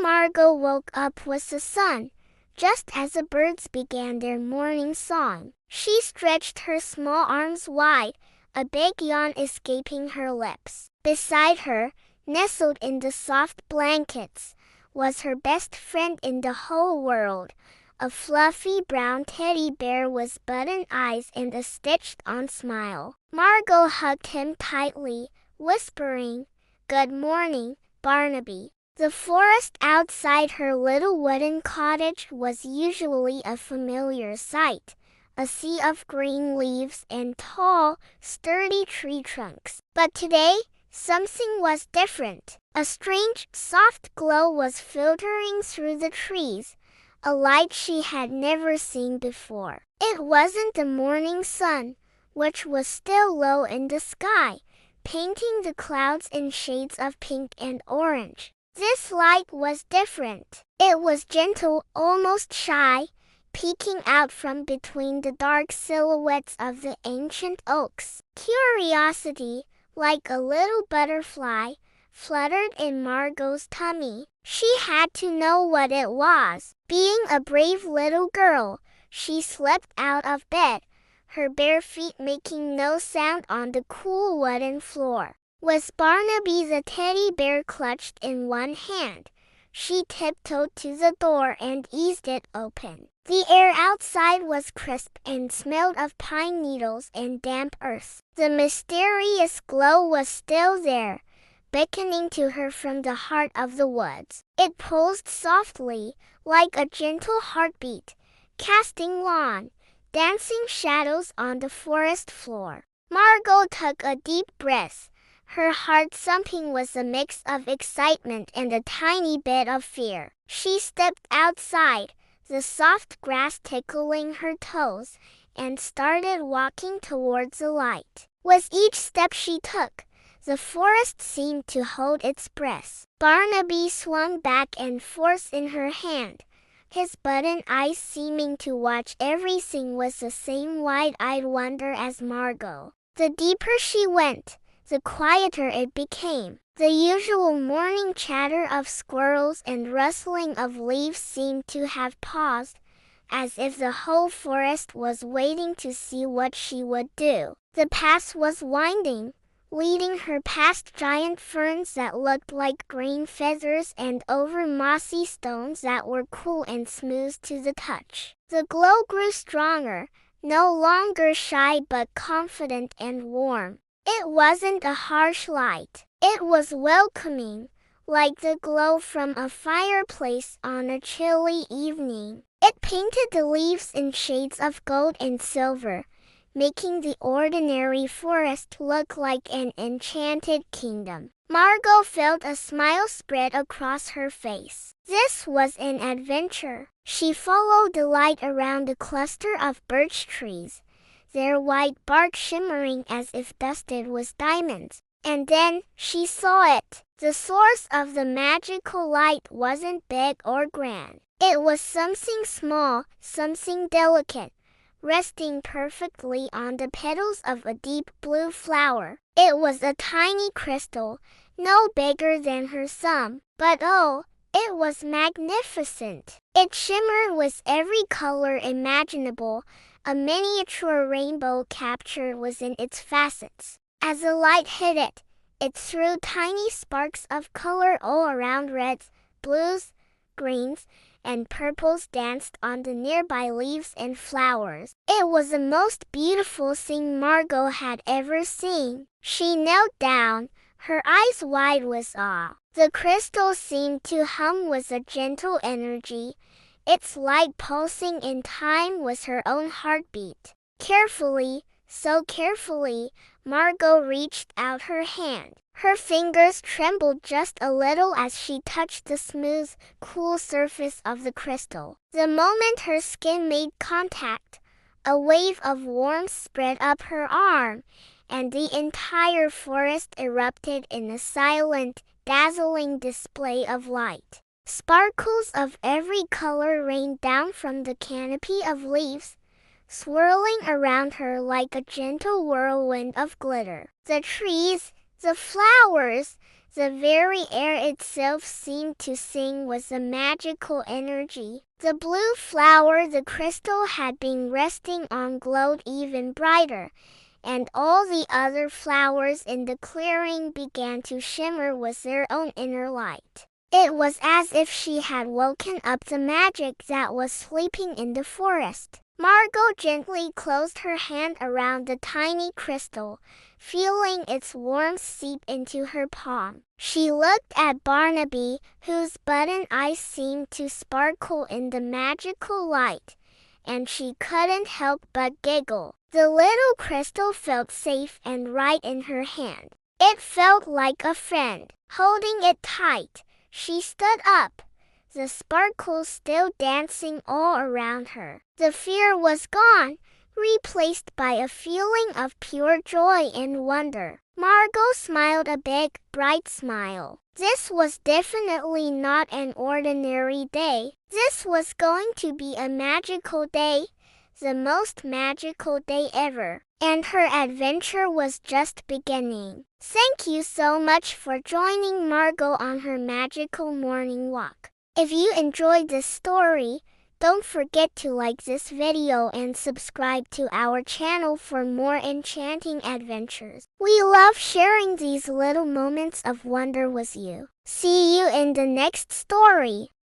Margo woke up was the sun, just as the birds began their morning song. She stretched her small arms wide, a big yawn escaping her lips. Beside her, nestled in the soft blankets, was her best friend in the whole world. A fluffy brown teddy bear with button eyes and a stitched-on smile. Margo hugged him tightly, whispering, "Good morning, Barnaby." The forest outside her little wooden cottage was usually a familiar sight, a sea of green leaves and tall, sturdy tree trunks. But today, something was different. A strange, soft glow was filtering through the trees, a light she had never seen before. It wasn't the morning sun, which was still low in the sky, painting the clouds in shades of pink and orange. This light was different. It was gentle, almost shy, peeking out from between the dark silhouettes of the ancient oaks. Curiosity, like a little butterfly, fluttered in Margo's tummy. She had to know what it was. Being a brave little girl, she slipped out of bed, her bare feet making no sound on the cool wooden floor. With Barnaby the teddy bear clutched in one hand, she tiptoed to the door and eased it open. The air outside was crisp and smelled of pine needles and damp earth. The mysterious glow was still there, beckoning to her from the heart of the woods. It pulsed softly, like a gentle heartbeat, casting long, dancing shadows on the forest floor. Margo took a deep breath, her heart thumping with a mix of excitement and a tiny bit of fear. She stepped outside, the soft grass tickling her toes, and started walking towards the light. With each step she took, the forest seemed to hold its breath. Barnaby swung back and forth in her hand, his button eyes seeming to watch everything with the same wide-eyed wonder as Margo. The deeper she went, the quieter it became. The usual morning chatter of squirrels and rustling of leaves seemed to have paused, as if the whole forest was waiting to see what she would do. The path was winding, leading her past giant ferns that looked like green feathers and over mossy stones that were cool and smooth to the touch. The glow grew stronger, no longer shy but confident and warm. It wasn't a harsh light. It was welcoming, like the glow from a fireplace on a chilly evening. It painted the leaves in shades of gold and silver, making the ordinary forest look like an enchanted kingdom. Margo felt a smile spread across her face. This was an adventure. She followed the light around a cluster of birch trees, their white bark shimmering as if dusted with diamonds. And then she saw it. The source of the magical light wasn't big or grand. It was something small, something delicate, resting perfectly on the petals of a deep blue flower. It was a tiny crystal, no bigger than her thumb. But oh, it was magnificent. It shimmered with every color imaginable, a miniature rainbow captured within its facets. As the light hit it, it threw tiny sparks of color all around. Reds, blues, greens, and purples danced on the nearby leaves and flowers. It was the most beautiful thing Margo had ever seen. She knelt down, her eyes wide with awe. The crystal seemed to hum with a gentle energy, its light pulsing in time with her own heartbeat. Carefully, so carefully, Margo reached out her hand. Her fingers trembled just a little as she touched the smooth, cool surface of the crystal. The moment her skin made contact, a wave of warmth spread up her arm, and the entire forest erupted in a silent, dazzling display of light. Sparkles of every color rained down from the canopy of leaves, swirling around her like a gentle whirlwind of glitter. The trees, the flowers, The very air itself seemed to sing with a magical energy. The blue flower the crystal had been resting on glowed even brighter, and all the other flowers in the clearing began to shimmer with their own inner light. It was as if she had woken up the magic that was sleeping in the forest. Margo gently closed her hand around the tiny crystal, feeling its warmth seep into her palm. She looked at Barnaby, whose button eyes seemed to sparkle in the magical light, and she couldn't help but giggle. The little crystal felt safe and right in her hand. It felt like a friend. Holding it tight, she stood up, the sparkles still dancing all around her. The fear was gone, replaced by a feeling of pure joy and wonder. Margo smiled a big, bright smile. This was definitely not an ordinary day. This was going to be a magical day, the most magical day ever. And her adventure was just beginning. Thank you so much for joining Margo on her magical morning walk. If you enjoyed this story, don't forget to like this video and subscribe to our channel for more enchanting adventures. We love sharing these little moments of wonder with you. See you in the next story.